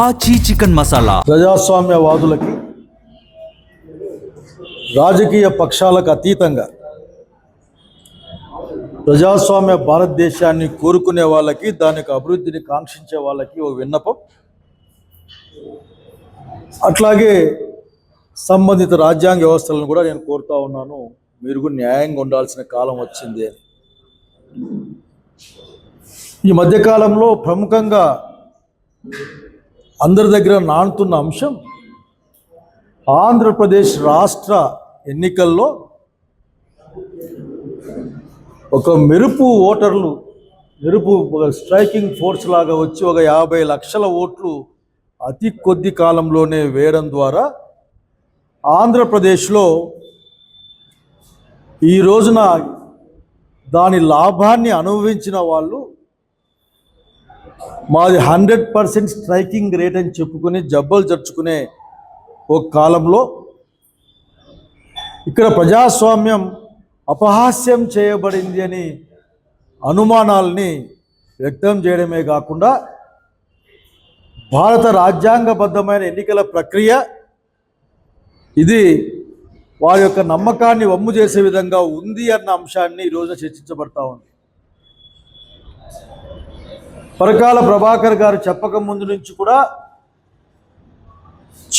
ఆచి చికెన్ మసాలా. ప్రజాస్వామ్యవాదులకి రాజకీయ పక్షాలకు అతీతంగా ప్రజాస్వామ్య భారతదేశాన్ని కోరుకునే వాళ్ళకి, దానికి అభివృద్ధిని కాంక్షించే వాళ్ళకి ఒక విన్నపం. అట్లాగే సంబంధిత రాజ్యాంగ వ్యవస్థలను కూడా నేను కోరుతా ఉన్నాను, మీరు కూడా న్యాయంగా ఉండాల్సిన కాలం వచ్చింది అని. ఈ మధ్యకాలంలో ప్రముఖంగా అందరి దగ్గర నానుతున్న అంశం, ఆంధ్రప్రదేశ్ రాష్ట్ర ఎన్నికల్లో ఒక మెరుపు స్ట్రైకింగ్ ఫోర్స్ లాగా వచ్చి ఒక 50 లక్షల ఓట్లు అతి కొద్ది కాలంలోనే వేయడం ద్వారా ఆంధ్రప్రదేశ్లో ఈ రోజున దాని లాభాన్ని అనుభవించిన వాళ్ళు మాది 100% స్ట్రైకింగ్ రేట్ అని చెప్పుకొని జబ్బలు జరుచుకునే ఒక కాలంలో ఇక్కడ ప్రజాస్వామ్యం అపహాస్యం చేయబడింది అని అనుమానాల్ని వ్యక్తం చేయడమే కాకుండా భారత రాజ్యాంగబద్ధమైన ఎన్నికల ప్రక్రియ ఇది వారి యొక్క నమ్మకాన్ని వమ్ము చేసే విధంగా ఉంది అన్న అంశాన్ని ఈరోజు చర్చించబడతా ఉంది. పరకాల ప్రభాకర్ గారు చెప్పక ముందు నుంచి కూడా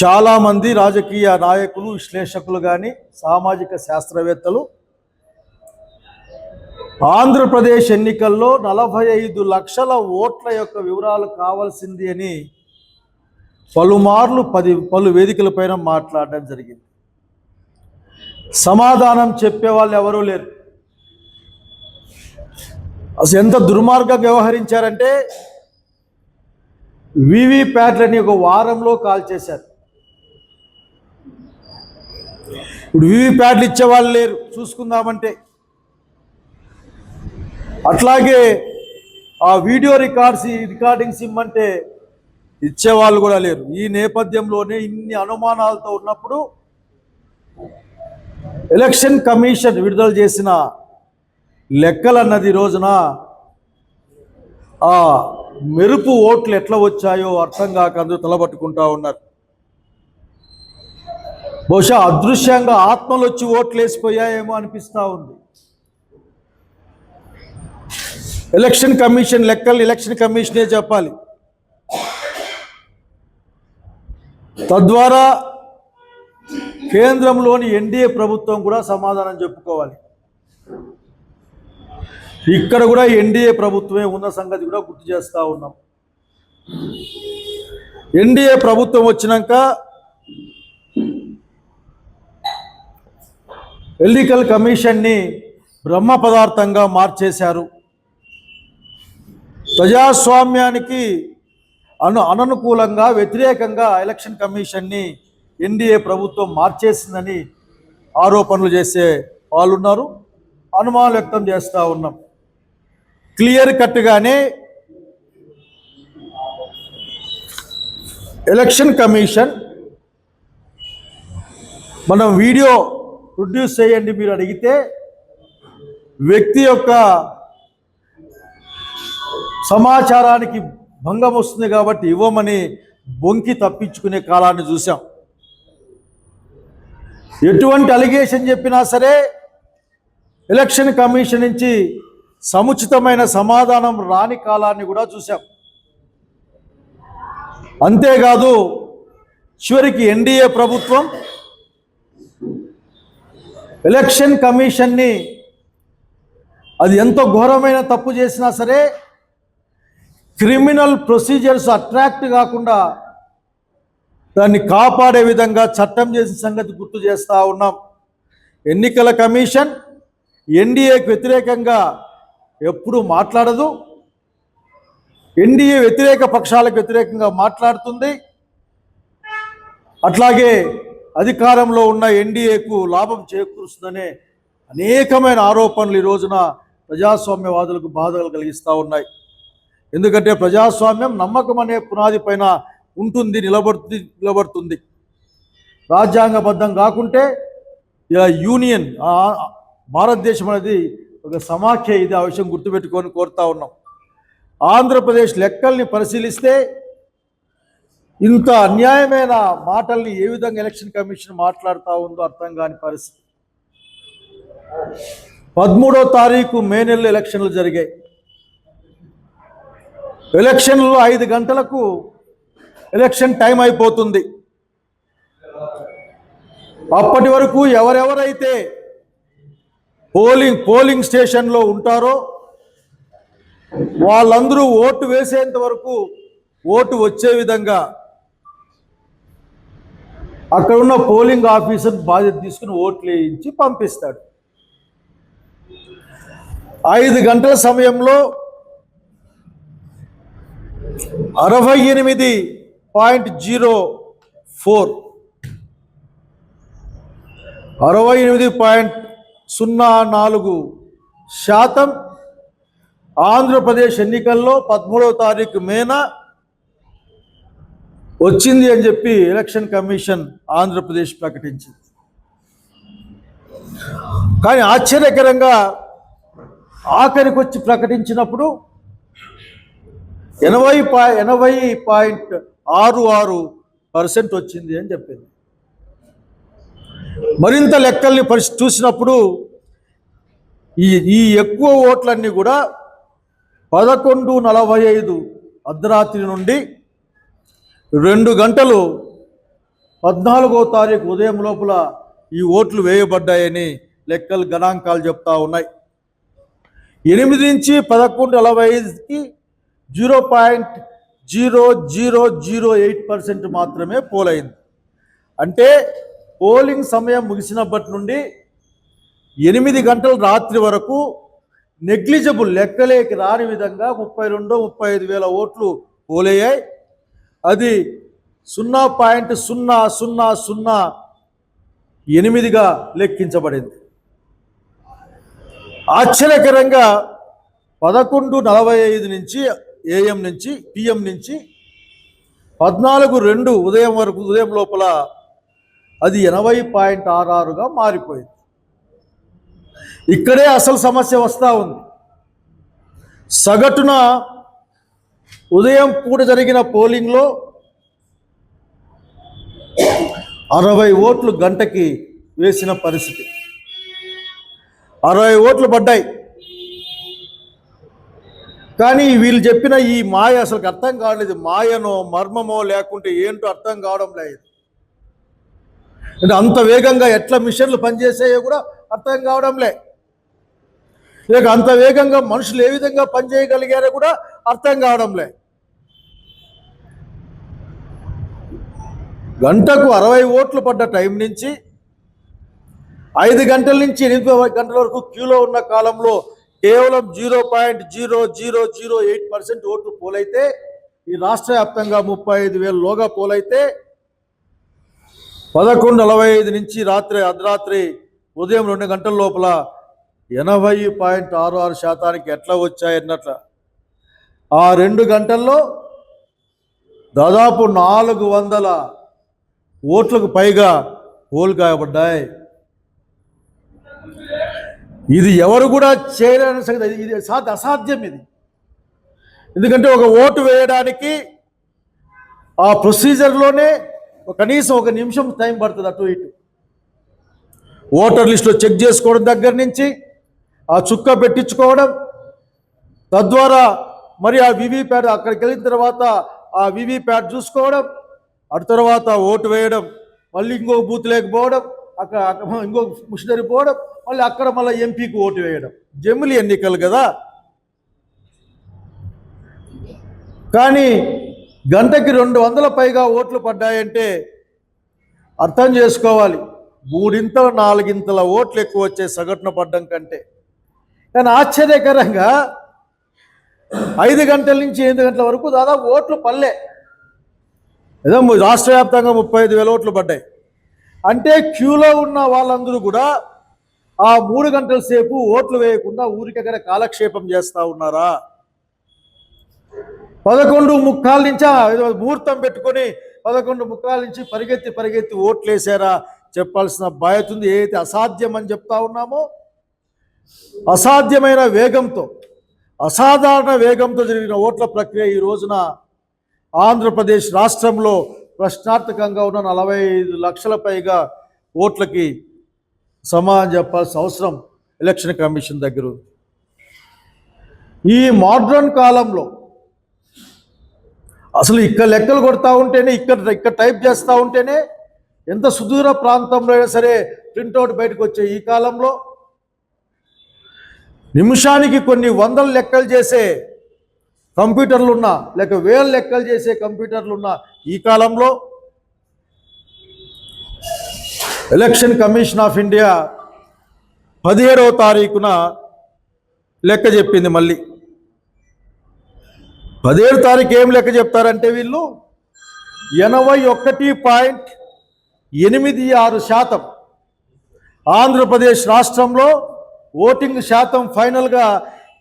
చాలామంది రాజకీయ నాయకులు, విశ్లేషకులు కానీ సామాజిక శాస్త్రవేత్తలు ఆంధ్రప్రదేశ్ ఎన్నికల్లో 45 లక్షల ఓట్ల యొక్క వివరాలు కావాల్సింది అని పలుమార్లు పలు వేదికలపైన మాట్లాడడం జరిగింది. సమాధానం చెప్పేవాళ్ళు ఎవరూ లేరు. అసలు ఎంత దుర్మార్గంగా వ్యవహరించారంటే వీవీప్యాట్లని ఒక వారంలో కాల్ చేశారు. ఇప్పుడు వీవీప్యాట్లు ఇచ్చేవాళ్ళు లేరు చూసుకుందామంటే. అట్లాగే ఆ వీడియో రికార్డింగ్స్ ఇమ్మంటే ఇచ్చేవాళ్ళు కూడా లేరు. ఈ నేపథ్యంలోనే ఇన్ని అనుమానాలతో ఉన్నప్పుడు ఎలక్షన్ కమిషన్ విడుదల చేసిన లెక్కలన్నది రోజున ఆ మెరుపు ఓట్లు ఎట్లా వచ్చాయో అర్థం కాక అందరూ తలబట్టుకుంటా ఉన్నారు. బహుశా అదృశ్యంగా ఆత్మలు వచ్చి ఓట్లు వేసిపోయాయేమో అనిపిస్తూ ఉంది. ఎలక్షన్ కమిషన్ లెక్కలు ఎలక్షన్ కమిషనే చెప్పాలి. తద్వారా కేంద్రంలోని ఎన్డీఏ ప్రభుత్వం కూడా సమాధానం చెప్పుకోవాలి. ఇక్కడ కూడా ఎన్డీఏ ప్రభుత్వమే ఉన్న సంగతి కూడా గుర్తు చేస్తూ ఉన్నాం. ఎన్డీఏ ప్రభుత్వం వచ్చినాక ఎన్నికల కమిషన్ని బ్రహ్మ పదార్థంగా మార్చేశారు. ప్రజాస్వామ్యానికి అననుకూలంగా, వ్యతిరేకంగా ఎలక్షన్ కమిషన్ని ఎన్డీఏ ప్రభుత్వం మార్చేసిందని ఆరోపణలు చేసే వాళ్ళు ఉన్నారు. అనుమానం వ్యక్తం చేస్తూ ఉన్నాం. క్లియర్ కట్గానే ఎలక్షన్ కమిషన్ మనం వీడియో ప్రొడ్యూస్ చేయండి మీరు అడిగితే వ్యక్తి యొక్క సమాచారానికి భంగం వస్తుంది కాబట్టి ఇవ్వమని బొంకి తప్పించుకునే కాలాన్ని చూసాం. ఎటువంటి అలిగేషన్ చెప్పినా సరే ఎలక్షన్ కమిషన్ నుంచి సముచితమైన సమాధానం రాని కాలాన్ని కూడా చూసాం. అంతేకాదు చివరికి ఎన్డీఏ ప్రభుత్వం ఎలక్షన్ కమిషన్ని అది ఎంతో ఘోరమైన తప్పు చేసినా సరే క్రిమినల్ ప్రొసీజర్స్ అట్రాక్ట్ కాకుండా దాన్ని కాపాడే విధంగా చట్టం చేసిన సంగతి గుర్తు చేస్తూ ఉన్నాం. ఎన్నికల కమిషన్ ఎన్డీఏకి వ్యతిరేకంగా ఎప్పుడూ మాట్లాడదు. ఎన్డీఏ వ్యతిరేక పక్షాలకు వ్యతిరేకంగా మాట్లాడుతుంది. అట్లాగే అధికారంలో ఉన్న ఎన్డీఏకు లాభం చేకూరుస్తుందనే అనేకమైన ఆరోపణలు ఈ రోజున ప్రజాస్వామ్యవాదులకు బాధలు కలిగిస్తూ ఉన్నాయి. ఎందుకంటే ప్రజాస్వామ్యం నమ్మకం అనే పునాది పైన ఉంటుంది, నిలబడుతుంది. రాజ్యాంగబద్ధం కాకుంటే యూనియన్ భారతదేశం అనేది ఒక సమాఖ్య. ఇది ఆ విషయం గుర్తుపెట్టుకొని కోరుతా ఉన్నాం. ఆంధ్రప్రదేశ్ లెక్కల్ని పరిశీలిస్తే ఇంత అన్యాయమైన మాటల్ని ఏ విధంగా ఎలక్షన్ కమిషన్ మాట్లాడుతూ ఉందో అర్థం కాని పరిస్థితి. 13వ తారీఖు మే నెలలో ఎలక్షన్లు జరిగాయి. ఎలక్షన్లు 5 గంటలకు ఎలక్షన్ టైం అయిపోతుంది. అప్పటి వరకు ఎవరెవరైతే పోలింగ్ స్టేషన్లో ఉంటారో వాళ్ళందరూ ఓటు వేసేంత వరకు ఓటు వచ్చే విధంగా అక్కడ ఉన్న పోలింగ్ ఆఫీసర్ బాధ్యత తీసుకుని ఓట్లు వేయించి పంపిస్తాడు. 5 గంటల సమయంలో 68.04% ఆంధ్రప్రదేశ్ ఎన్నికల్లో 13వ తారీఖు మేన వచ్చింది అని చెప్పి ఎలక్షన్ కమిషన్ ఆంధ్రప్రదేశ్ ప్రకటించింది. కానీ ఆశ్చర్యకరంగా ఆఖరికి వచ్చి ప్రకటించినప్పుడు 80.66% వచ్చింది అని చెప్పింది. మరింత లెక్కల్ని చూసినప్పుడు ఈ ఎక్కువ ఓట్లన్నీ కూడా 11:45 అర్ధరాత్రి నుండి 2 గంటలు 14వ తారీఖు ఉదయం లోపల ఈ ఓట్లు వేయబడ్డాయని లెక్కలు గణాంకాలు చెప్తా ఉన్నాయి. 8 నుంచి 11:45కి 0.0008% మాత్రమే పోలైంది. అంటే పోలింగ్ సమయం ముగిసినప్పటి నుండి 8 గంటల రాత్రి వరకు నెగ్లిజిబుల్ లెక్కలేకి రాని విధంగా 32-35 వేల ఓట్లు పోలయ్యాయి. అది 0.0008గా లెక్కించబడింది. ఆశ్చర్యకరంగా 11:45 నుంచి AM నుంచి PM నుంచి 14:02 ఉదయం లోపల అది 80.66గా మారిపోయింది. ఇక్కడే అసలు సమస్య వస్తూ ఉంది. సగటున ఉదయం పూట జరిగిన పోలింగ్లో 60 ఓట్లు గంటకి వేసిన పరిస్థితి. 60 ఓట్లు పడ్డాయి. కానీ వీళ్ళు చెప్పిన ఈ మాయ అసలు అర్థం కావట్లేదు. మాయనో మర్మమో లేకుంటే ఏంటో అర్థం కావడం లేదు. అంటే అంత వేగంగా ఎట్లా మిషన్లు పనిచేసాయో కూడా అర్థం కావడం లే. లేక అంత వేగంగా మనుషులు ఏ విధంగా పనిచేయగలిగారో కూడా అర్థం కావడం లే. గంటకు 60 ఓట్లు పడ్డ టైం నుంచి 5 గంటల నుంచి 8 గంటల వరకు క్యూలో ఉన్న కాలంలో కేవలం 0.0008% ఓట్లు పోలైతే ఈ రాష్ట్ర వ్యాప్తంగా 35,000 లోగా పోలైతే 11:45 నుంచి అర్ధరాత్రి ఉదయం 2 గంటల లోపల 80.66% ఎట్లా వచ్చాయన్నట్ల. ఆ 2 గంటల్లో దాదాపు 400 ఓట్లకు పైగా పోల్ కాయబడ్డాయి. ఇది ఎవరు కూడా చేయలేని సంగతి. ఇది అసాధ్యం. ఇది ఎందుకంటే ఒక ఓటు వేయడానికి ఆ ప్రొసీజర్లోనే కనీసం 1 నిమిషం టైం పడుతుంది. అటు ఇటు ఓటర్ లిస్టులో చెక్ చేసుకోవడం దగ్గర నుంచి ఆ చుక్క పెట్టించుకోవడం, తద్వారా మరి ఆ వివిప్యాట్ అక్కడికి వెళ్ళిన తర్వాత ఆ వివిప్యాట్ చూసుకోవడం, అటు తర్వాత ఓటు వేయడం, మళ్ళీ ఇంకొక బూత్ లేకపోవడం, అక్కడ ఇంకొక మిషనరీ పోవడం, మళ్ళీ అక్కడ మళ్ళీ ఎంపీకి ఓటు వేయడం. జమిలి ఎన్నికలు కదా. కానీ గంటకి 200 పైగా ఓట్లు పడ్డాయంటే అర్థం చేసుకోవాలి. 3-4 ఓట్లు ఎక్కువ వచ్చే సగటున పడ్డం కంటే. కానీ ఆశ్చర్యకరంగా 5 గంటల నుంచి 8 గంటల వరకు దాదాపు ఓట్లు పల్లె. ఏదో రాష్ట్ర వ్యాప్తంగా 35,000 ఓట్లు పడ్డాయి. అంటే క్యూలో ఉన్న వాళ్ళందరూ కూడా ఆ 3 గంటల సేపు ఓట్లు వేయకుండా ఊరికక్కడ కాలక్షేపం చేస్తూ ఉన్నారా? 11:45 నుంచి ముహూర్తం పెట్టుకొని 11:45 నుంచి పరిగెత్తి ఓట్లు వేసారా చెప్పాల్సిన బాధ్యత ఉంది. ఏదైతే అసాధ్యం అని చెప్తా ఉన్నామో అసాధ్యమైన వేగంతో అసాధారణ వేగంతో జరిగిన ఓట్ల ప్రక్రియ ఈ రోజున ఆంధ్రప్రదేశ్ రాష్ట్రంలో ప్రశ్నార్థకంగా ఉన్న 45 లక్షల పైగా ఓట్లకి సమాధానం చెప్పాల్సిన అవసరం ఎలక్షన్ కమిషన్ దగ్గర ఉంది. ఈ మోడ్రన్ కాలంలో అసలు ఇక్కడ లెక్కలు కొడతా ఉంటేనే ఇక్కడ టైప్ చేస్తూ ఉంటేనే ఎంత సుదూర ప్రాంతంలో అయినా సరే ప్రింట్అవుట్ బయటకు వచ్చే ఈ కాలంలో నిమిషానికి కొన్ని వందల లెక్కలు చేసే కంప్యూటర్లు ఉన్నా లేక వేల లెక్కలు చేసే కంప్యూటర్లు ఉన్న ఈ కాలంలో ఎలక్షన్ కమిషన్ ఆఫ్ ఇండియా 17వ తారీఖున లెక్క చెప్పింది. మళ్ళీ 17వ తారీఖు ఏం లెక్క చెప్తారంటే వీళ్ళు 81.86% ఆంధ్రప్రదేశ్ రాష్ట్రంలో ఓటింగ్ శాతం ఫైనల్గా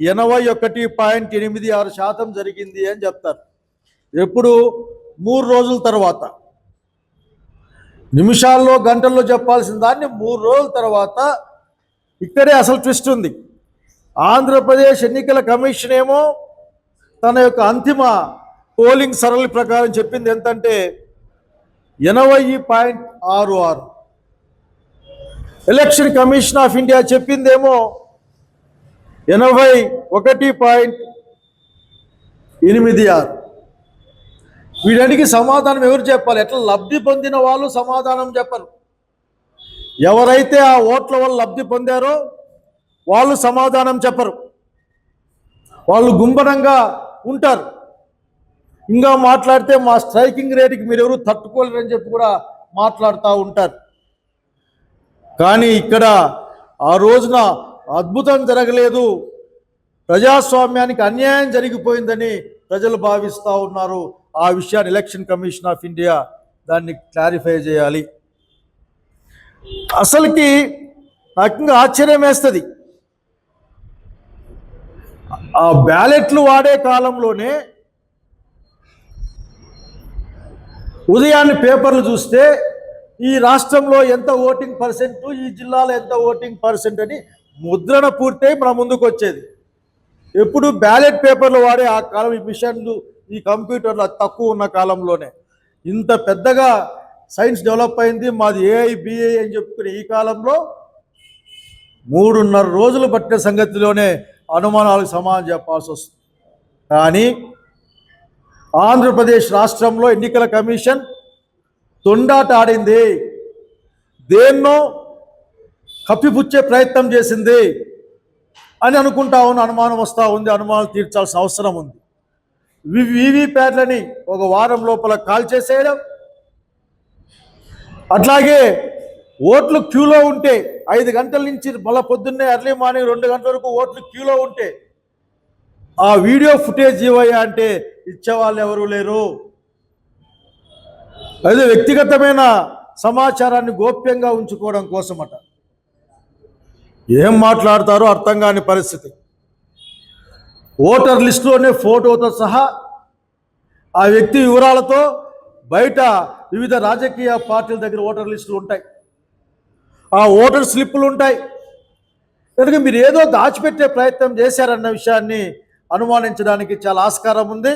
81.86% జరిగింది అని చెప్తారు. ఎప్పుడు 3 రోజుల తర్వాత, నిమిషాల్లో గంటల్లో చెప్పాల్సిన దాన్ని 3 రోజుల తర్వాత. ఇక్కడే అసలు ట్విస్ట్ ఉంది. ఆంధ్రప్రదేశ్ ఎన్నికల కమిషన్ ఏమో తన యొక్క అంతిమ పోలింగ్ సరళి ప్రకారం చెప్పింది ఎంతంటే 80.66. ఎలక్షన్ కమిషన్ ఆఫ్ ఇండియా చెప్పిందేమో 81.86. వీడనికి సమాధానం ఎవరు చెప్పాలి? ఎట్లా లబ్ధి పొందిన వాళ్ళు సమాధానం చెప్పరు. ఎవరైతే ఆ ఓట్ల వల్ల లబ్ధి పొందారో వాళ్ళు సమాధానం చెప్పరు. వాళ్ళు గుంభనంగా ఉంటారు. ఇంకా మాట్లాడితే మా స్ట్రైకింగ్ రేటుకి మీరెవరు తట్టుకోలేరని చెప్పి కూడా మాట్లాడుతూ ఉంటారు. కానీ ఇక్కడ ఆ రోజున అద్భుతం జరగలేదు, ప్రజాస్వామ్యానికి అన్యాయం జరిగిపోయిందని ప్రజలు భావిస్తూ ఉన్నారు. ఆ విషయాన్ని ఎలక్షన్ కమిషన్ ఆఫ్ ఇండియా దాన్ని క్లారిఫై చేయాలి. అసలుకి నాకు ఇంకా ఆశ్చర్యం వేస్తుంది. ఆ బ్యాలెట్లు వాడే కాలంలోనే ఉదయాన్నే పేపర్లు చూస్తే ఈ రాష్ట్రంలో ఎంత ఓటింగ్ పర్సెంట్, ఈ జిల్లాలో ఎంత ఓటింగ్ పర్సెంట్ అని ముద్రణ పూర్తయి మన ముందుకు వచ్చేది. ఎప్పుడు బ్యాలెట్ పేపర్లు వాడే ఆ కాలం, ఈ మిషన్లు, ఈ కంప్యూటర్లు తక్కువ ఉన్న కాలంలోనే ఇంత పెద్దగా సైన్స్ డెవలప్ అయింది. మాది ఏఐ బిఐ అని చెప్పుకునే ఈ కాలంలో 3.5 రోజులు పట్టిన సంగతిలోనే అనుమానాలకు సమాధానం చెప్పాల్సి వస్తుంది. కానీ ఆంధ్రప్రదేశ్ రాష్ట్రంలో ఎన్నికల కమిషన్ తొండాట ఆడింది, దేన్నో కప్పిపుచ్చే ప్రయత్నం చేసింది అని అనుకుంటా ఉన్న అనుమానం వస్తూ ఉంది. అనుమానాలు తీర్చాల్సిన అవసరం ఉంది. వీవీప్యాట్లని ఒక వారం లోపల కాల్ చేసేయడం, అట్లాగే ఓట్లు క్యూలో ఉంటే 5 గంటల నుంచి మళ్ళీ పొద్దున్నే ఎర్లీ మార్నింగ్ 2 గంటల వరకు ఓట్లు క్యూలో ఉంటే ఆ వీడియో ఫుటేజ్ ఇవ్వయ్యా అంటే ఇచ్చేవాళ్ళు ఎవరు లేరు. అదే వ్యక్తిగతమైన సమాచారాన్ని గోప్యంగా ఉంచుకోవడం కోసమట. ఏం మాట్లాడతారో అర్థం కాని పరిస్థితి. ఓటర్ లిస్టులోనే ఫోటోతో సహా ఆ వ్యక్తి వివరాలతో బయట వివిధ రాజకీయ పార్టీల దగ్గర ఓటర్ లిస్టులు ఉంటాయి, ఆ ఓటర్ స్లిప్పులు ఉంటాయి. కనుక మీరు ఏదో దాచిపెట్టే ప్రయత్నం చేశారన్న విషయాన్ని అనుమానించడానికి చాలా ఆస్కారం ఉంది.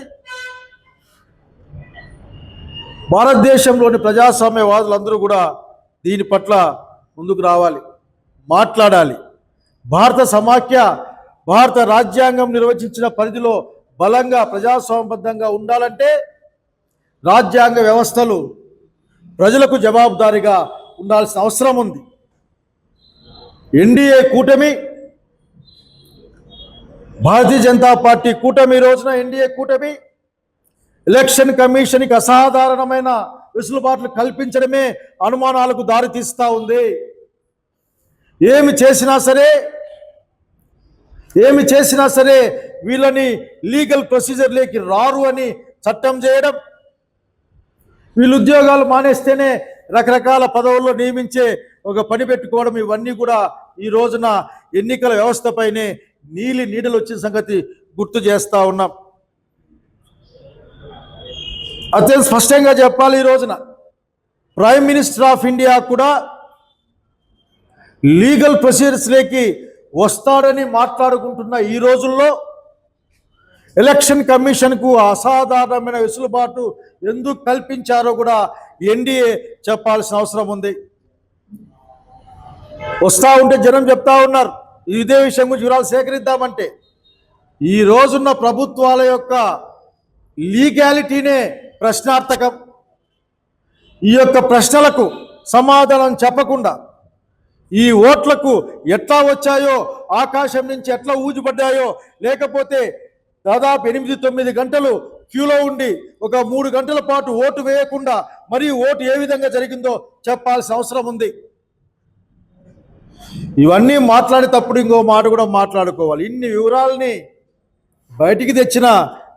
భారతదేశంలోని ప్రజాస్వామ్యవాదులందరూ కూడా దీని పట్ల ముందుకు రావాలి, మాట్లాడాలి. భారత సమాఖ్య, భారత రాజ్యాంగం నిర్వచించిన పరిధిలో బలంగా ప్రజాస్వామ్యబద్ధంగా ఉండాలంటే రాజ్యాంగ వ్యవస్థలు ప్రజలకు జవాబుదారీగా ఉండాల్సిన అవసరం ఉంది. ఎన్డీఏ కూటమి, భారతీయ జనతా పార్టీ కూటమి, రోజున ఎన్డీఏ కూటమి ఎలక్షన్ కమిషన్కి అసాధారణమైన వెసులుబాట్లు కల్పించడమే అనుమానాలకు దారితీస్తూ ఉంది. ఏమి చేసినా సరే వీళ్ళని లీగల్ ప్రొసీజర్లోకి రారు అని చట్టం చేయడం, వీళ్ళు ఉద్యోగాలు మానేస్తేనే రకరకాల పదవుల్లో నియమించే ఒక పని పెట్టుకోవడం, ఇవన్నీ కూడా ఈ రోజున ఎన్నికల వ్యవస్థపైనే నీడలు వచ్చిన సంగతి గుర్తు చేస్తూ ఉన్నాం. అత్యంత స్పష్టంగా చెప్పాలి, ఈ రోజున ప్రైమ్ మినిస్టర్ ఆఫ్ ఇండియా కూడా లీగల్ ప్రొసీజర్స్లోకి వస్తాడని మాట్లాడుకుంటున్న ఈ రోజుల్లో ఎలక్షన్ కమిషన్కు అసాధారణమైన వెసులుబాటు ఎందుకు కల్పించారో కూడా ఎన్డీఏ చెప్పాల్సిన అవసరం ఉంది. వస్తూ ఉంటే జనం చెప్తా ఉన్నారు ఇదే విషయం గురించి వివరాలు సేకరిద్దామంటే ఈ రోజున్న ప్రభుత్వాల యొక్క లీగాలిటీనే ప్రశ్నార్థకం. ఈ యొక్క ప్రశ్నలకు సమాధానం చెప్పకుండా ఈ ఓట్లకు ఎట్లా వచ్చాయో, ఆకాశం నుంచి ఎట్లా ఊజిపడ్డాయో, లేకపోతే దాదాపు 8-9 గంటలు క్యూలో ఉండి ఒక 3 గంటల పాటు ఓటు వేయకుండా మరి ఓటు ఏ విధంగా జరిగిందో చెప్పాల్సిన అవసరం ఉంది. ఇవన్నీ మాట్లాడేటప్పుడు ఇంకో మాట కూడా మాట్లాడుకోవాలి. ఇన్ని వివరాలని బయటికి తెచ్చిన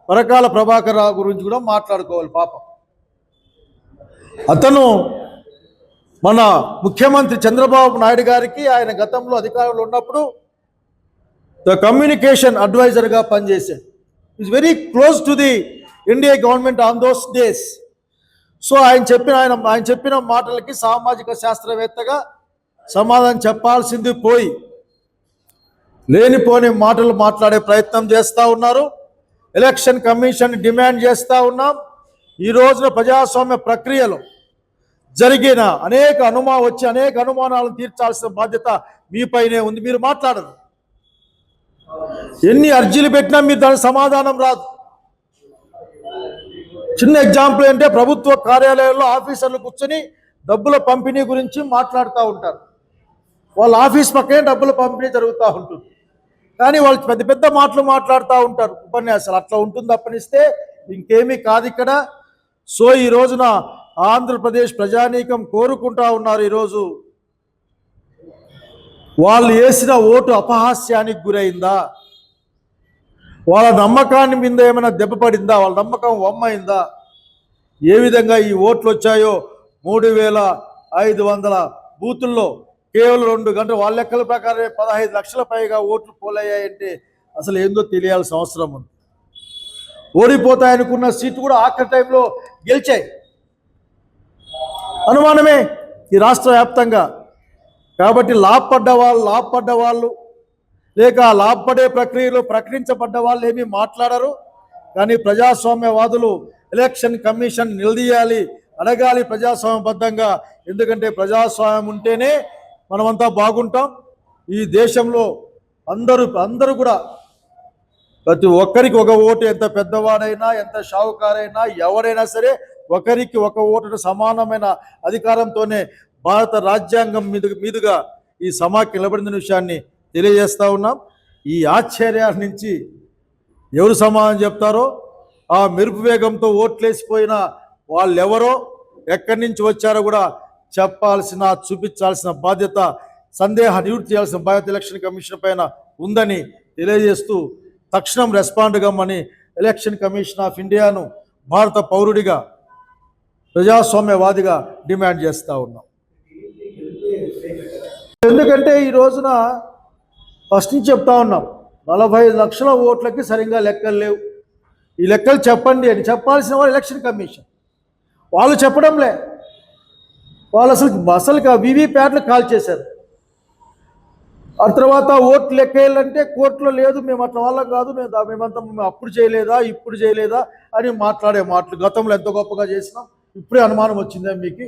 పరకాల ప్రభాకర్ రావు గురించి కూడా మాట్లాడుకోవాలి. పాపం అతను మన ముఖ్యమంత్రి చంద్రబాబు నాయుడు గారికి ఆయన గతంలో అధికారంలో ఉన్నప్పుడు ద కమ్యూనికేషన్ అడ్వైజర్గా పనిచేశాడు. Is very close to the India government on those days. So ఆయన చెప్పిన మాటలకి సామాజిక శాస్త్రవేత్తగా సమాధానం చెప్పాల్సింది పోయి లేనిపోని మాటలు మాట్లాడే ప్రయత్నం చేస్తూ ఉన్నారు. ఎలక్షన్ కమిషన్ డిమాండ్ చేస్తూ ఉన్నాం. ఈ రోజున ప్రజాస్వామ్య ప్రక్రియలో జరిగిన అనేక అనుమానాలను తీర్చాల్సిన బాధ్యత మీపైనే ఉంది. మీరు మాట్లాడరు. ఎన్ని అర్జీలు పెట్టినా మీరు దానికి సమాధానం రాదు. చిన్న ఎగ్జాంపుల్ అంటే ప్రభుత్వ కార్యాలయాల్లో ఆఫీసర్లు కూర్చొని డబ్బుల పంపిణీ గురించి మాట్లాడుతూ ఉంటారు. వాళ్ళ ఆఫీస్ పక్కనే డబ్బుల పంపిణీ జరుగుతూ ఉంటుంది. కానీ వాళ్ళు పెద్ద పెద్ద మాటలు మాట్లాడుతూ ఉంటారు ఉపన్యాసాలు. అట్లా ఉంటుంది తప్పనిస్తే ఇంకేమీ కాదు ఇక్కడ. సో ఈ రోజున ఆంధ్రప్రదేశ్ ప్రజానీకం కోరుకుంటా ఉన్నారు. ఈరోజు వాళ్ళు వేసిన ఓటు అపహాస్యానికి గురైందా, వాళ్ళ నమ్మకాన్ని మీద ఏమైనా దెబ్బపడిందా, వాళ్ళ నమ్మకం వమ్మైందా, ఏ విధంగా ఈ ఓట్లు వచ్చాయో 3500 బూతుల్లో కేవలం 2 గంటలు వాళ్ళ లెక్కల ప్రకారమే 15 లక్షల పైగా ఓట్లు పోలయ్యాయంటే అసలు ఏందో తెలియాల్సిన అవసరం ఉంది. ఓడిపోతాయనుకున్న సీటు కూడా ఆఖరి టైంలో గెలిచాయి. అనుమానమే ఈ రాష్ట్ర వ్యాప్తంగా. కాబట్టి లాభపడ్డ వాళ్ళు లేక లాభపడే ప్రక్రియలో ప్రకటించబడ్డ వాళ్ళు ఏమీ మాట్లాడరు. కానీ ప్రజాస్వామ్యవాదులు ఎలక్షన్ కమిషన్ నిలదీయాలి, అడగాలి ప్రజాస్వామ్యబద్ధంగా. ఎందుకంటే ప్రజాస్వామ్యం ఉంటేనే మనమంతా బాగుంటాం. ఈ దేశంలో అందరూ కూడా ప్రతి ఒక్కరికి ఒక ఓటు, ఎంత పెద్దవాడైనా ఎంత షావుకారైనా ఎవరైనా సరే ఒకరికి ఒక ఓటును సమానమైన అధికారంతోనే భారత రాజ్యాంగం మీదుగా ఈ సమాఖ్య నిలబడిన విషయాన్ని తెలియజేస్తూ ఉన్నాం. ఈ ఆశ్చర్యాల నుంచి ఎవరు సమాధానం చెప్తారో, ఆ మెరుపు వేగంతో ఓట్లేసిపోయిన వాళ్ళు ఎవరో, ఎక్కడి నుంచి వచ్చారో కూడా చూపించాల్సిన బాధ్యత, సందేహ నివృత్తి చేయాల్సిన బాధ్యత ఎలక్షన్ కమిషన్ పైన ఉందని తెలియజేస్తూ తక్షణం రెస్పాండ్ కమ్మని ఎలక్షన్ కమిషన్ ఆఫ్ ఇండియాను భారత పౌరుడిగా ప్రజాస్వామ్యవాదిగా డిమాండ్ చేస్తూ ఉన్నాం. ఎందుకంటే ఈ రోజున ఫస్ట్ నుంచి చెప్తా ఉన్నాం 45 లక్షల ఓట్లకి సరిగ్గా లెక్కలు లేవు. ఈ లెక్కలు చెప్పండి అని చెప్పాల్సిన వాళ్ళు ఎలక్షన్ కమిషన్. వాళ్ళు చెప్పడంలే. వాళ్ళు అసలు వీవీప్యాట్లు కాల్ చేశారు. ఆ తర్వాత ఓట్లు లెక్కేయాలంటే కోర్టులో లేదు, మేము అట్లా వాళ్ళం కాదు, మేమంతా అప్పుడు చేయలేదా ఇప్పుడు చేయలేదా అని మాట్లాడే మాటలు. గతంలో ఎంత గొప్పగా చేసినాం, ఇప్పుడే అనుమానం వచ్చిందా మీకు,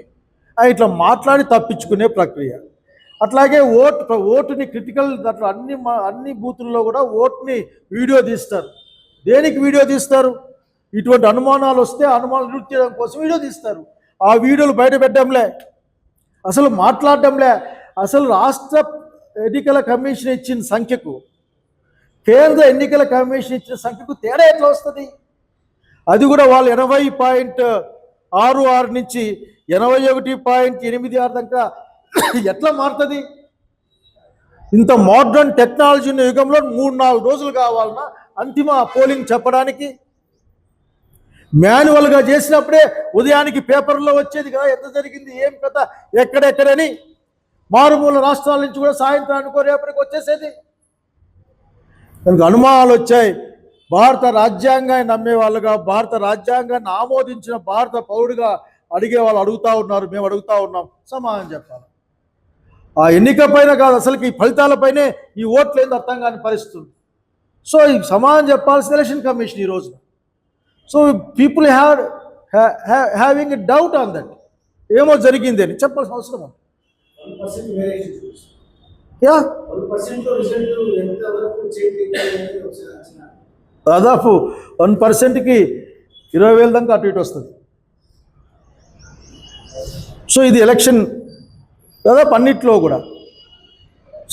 ఇట్లా మాట్లాడి తప్పించుకునే ప్రక్రియ. అట్లాగే ఓటుని క్రిటికల్ అట్లా అన్ని బూతుల్లో కూడా ఓటుని వీడియో తీస్తారు. దేనికి వీడియో తీస్తారు? ఇటువంటి అనుమానాలు వస్తే అనుమానాలు నివృత్తి చేయడం కోసం వీడియో తీస్తారు. ఆ వీడియోలు బయట పెట్టడంలే, అసలు మాట్లాడటంలే. అసలు రాష్ట్ర ఎన్నికల కమిషన్ ఇచ్చిన సంఖ్యకు కేంద్ర ఎన్నికల కమిషన్ ఇచ్చిన సంఖ్యకు తేడా ఎట్లా వస్తుంది? అది కూడా వాళ్ళు 80.66 నుంచి 81.86 దాకా ఎట్లా మారుతుంది? ఇంత మోడర్న్ టెక్నాలజీ ఉన్న యుగంలో 3-4 రోజులు కావాలన్నా అంతిమ పోలింగ్ చెప్పడానికి? మాన్యువల్గా చేసినప్పుడే ఉదయానికి పేపర్లో వచ్చేది కదా, ఎంత జరిగింది, ఏం కథ, ఎక్కడెక్కడని. మారుమూల రాష్ట్రాల నుంచి కూడా సాయంత్రానికో రేపటికి వచ్చేసేది. దానికి అనుమానాలు వచ్చాయి. భారత రాజ్యాంగాన్ని నమ్మే వాళ్ళుగా, భారత రాజ్యాంగాన్ని ఆమోదించిన భారత పౌరుడిగా అడిగే వాళ్ళు అడుగుతూ ఉన్నారు. మేము అడుగుతూ ఉన్నాం, సమాధానం చెప్పాలి. ఆ ఎన్నిక పైన కాదు, అసలుకి ఈ ఫలితాలపైనే ఈ ఓట్లు ఏంది అర్థం కాని పరిస్థితులు. సో ఈ సమాధానం చెప్పాల్సిన ఎలక్షన్ కమిషన్ ఈరోజు. So people having a doubt on that, ఏమో జరిగింది అని చెప్పాల్సిన అవసరం ఉంది. 1% వేరియేషన్ చూసి యా 1% లో రిజల్ట్ ఎంత వరకు చేంజ్ అయ్యింది ఒకసారి అంచనా. దాదాపు 1%కి 20,000 దాకా అటు ఇటు వస్తుంది. సో ఇది ఎలక్షన్ దాదాపు అన్నిట్లో కూడా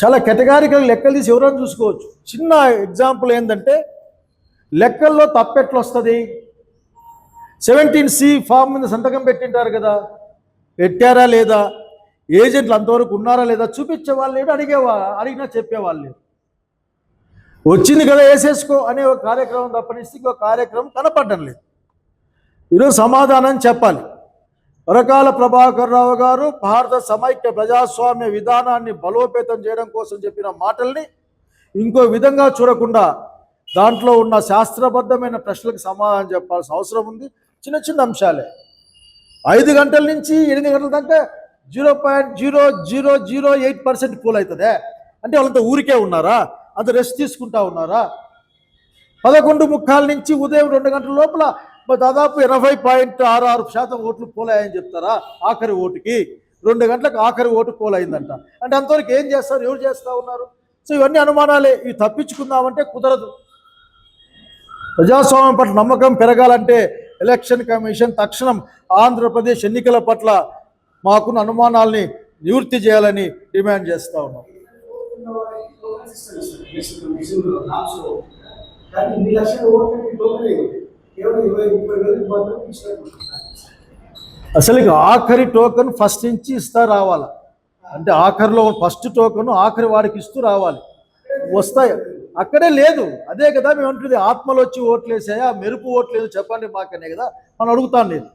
చాలా కేటగారికల్ లెక్కలు తీసి ఎవరైనా చూసుకోవచ్చు. చిన్న ఎగ్జాంపుల్ ఏంటంటే లెక్కల్లో తప్పెట్లు వస్తుంది. 17C ఫామ్ మీద సంతకం పెట్టింటారు కదా, పెట్టారా లేదా, ఏజెంట్లు అంతవరకు ఉన్నారా లేదా చూపించే వాళ్ళు లేడు, అడిగినా చెప్పేవాళ్ళు లేరు. వచ్చింది కదా వేసేసుకో అనే ఒక కార్యక్రమం తప్పనిస్తే ఇంకో కార్యక్రమం కనపడడం లేదు. ఈరోజు సమాధానం చెప్పాలి. వరకాల ప్రభాకర్ రావు గారు భారత సమైక్య ప్రజాస్వామ్య విధానాన్ని బలోపేతం చేయడం కోసం చెప్పిన మాటల్ని ఇంకో విధంగా చూడకుండా దాంట్లో ఉన్న శాస్త్రబద్ధమైన ప్రశ్నలకు సమాధానం చెప్పాల్సిన అవసరం ఉంది. చిన్న చిన్న అంశాలే. 5 గంటల నుంచి 8 గంటల దాకా 0.0008% పోల్ అవుతుందే అంటే వాళ్ళంతా ఊరికే ఉన్నారా, అంత రెస్ట్ తీసుకుంటా ఉన్నారా? 11:45 నుంచి ఉదయం 2 గంటల లోపల దాదాపు 80.66% ఓట్లు పోలాయని చెప్తారా? ఆఖరి ఓటుకి 2 గంటలకు ఆఖరి ఓటు పోలైందంట. అంటే అంతవరకు ఏం చేస్తారు, ఎవరు చేస్తూ ఉన్నారు? సో ఇవన్నీ అనుమానాలే. ఇవి తప్పించుకుందామంటే కుదరదు. ప్రజాస్వామ్యం పట్ల నమ్మకం పెరగాలంటే ఎలక్షన్ కమిషన్ తక్షణం ఆంధ్రప్రదేశ్ ఎన్నికల పట్ల మాకున్న అనుమానాల్ని నివృత్తి చేయాలని డిమాండ్ చేస్తూ ఉన్నాం. కానీ 2 లక్షల ఓట్లకి టోకెన్ కేవలం 20-30 వేలకు మాత్రం ఇచ్చినట్టు. అసలు ఆఖరి టోకెన్ ఫస్ట్ నుంచి ఇస్తా రావాలా అంటే ఆఖరిలో ఫస్ట్ టోకెన్ ఆఖరి వాడికి ఇస్తూ రావాలి. వస్తాయి అక్కడే లేదు. అదే కదా మేము అంటుంది, ఆత్మలు వచ్చి ఓట్లు వేసాయా, మెరుపు ఓట్లు లేదు చెప్పండి మాకనే కదా మనం అడుగుతాను. నేను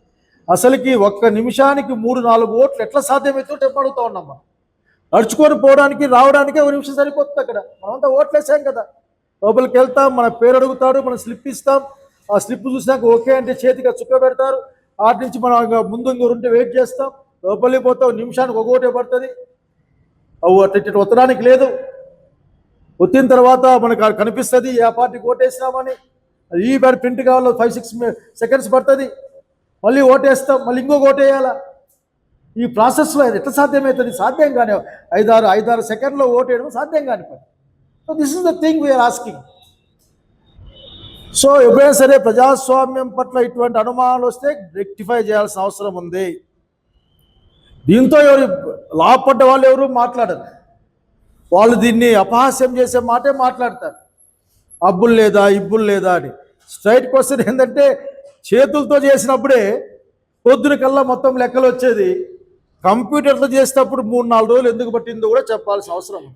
అసలుకి 1 నిమిషానికి 3-4 ఓట్లు ఎట్లా సాధ్యమవుతుందో చెప్పి అడుగుతా ఉన్నామ్మా. నడుచుకొని పోవడానికి రావడానికి 1 నిమిషం సరిపోతుంది. అక్కడ మనమంతా ఓట్లు వేసాం కదా, లోపలికి వెళ్తాం, మన పేరు అడుగుతాడు, మనం స్లిప్ ఇస్తాం. ఆ స్లిప్ చూసినాక ఓకే అంటే చేతిగా చుక్క పెడతారు. వాటి నుంచి మనం ముందు ఉంటే వెయిట్ చేస్తాం, లోపలికి పోతాం. నిమిషానికి 1 ఓటే పడుతుంది. అవి అటు ఒత్తడానికి లేదు. వచ్చిన తర్వాత మనకు కనిపిస్తుంది ఏ పార్టీకి ఓటేసినామని. అది ఈ ప్రింట్ కావాలి, 5-6 సెకండ్స్ పడుతుంది. మళ్ళీ ఓటేస్తాం, మళ్ళీ ఇంకొక ఓటేయాలా. ఈ ప్రాసెస్లో అది ఎట్లా సాధ్యమవుతుంది? సాధ్యం కానీ 5-6 సెకండ్లో ఓటేయడం సాధ్యం కాని పని. So this is the thing we are asking. So ఎప్పుడైనా సరే ప్రజాస్వామ్యం పట్ల ఇటువంటి అనుమానాలు వస్తే రెక్టిఫై చేయాల్సిన అవసరం ఉంది. దీంతో ఎవరు లాభపడ్డ వాళ్ళు ఎవరు మాట్లాడరు. వాళ్ళు దీన్ని అపహాస్యం చేసే మాటే మాట్లాడతారు. అబ్బులు లేదా, ఇబ్బులు లేదా అని. స్ట్రైట్ క్వశ్చన్ ఏంటంటే చేతులతో చేసినప్పుడే పొద్దున కల్లా మొత్తం లెక్కలు వచ్చేది. కంప్యూటర్తో చేసేటప్పుడు 3-4 రోజులు ఎందుకు పట్టిందో కూడా చెప్పాల్సిన అవసరం ఉంది.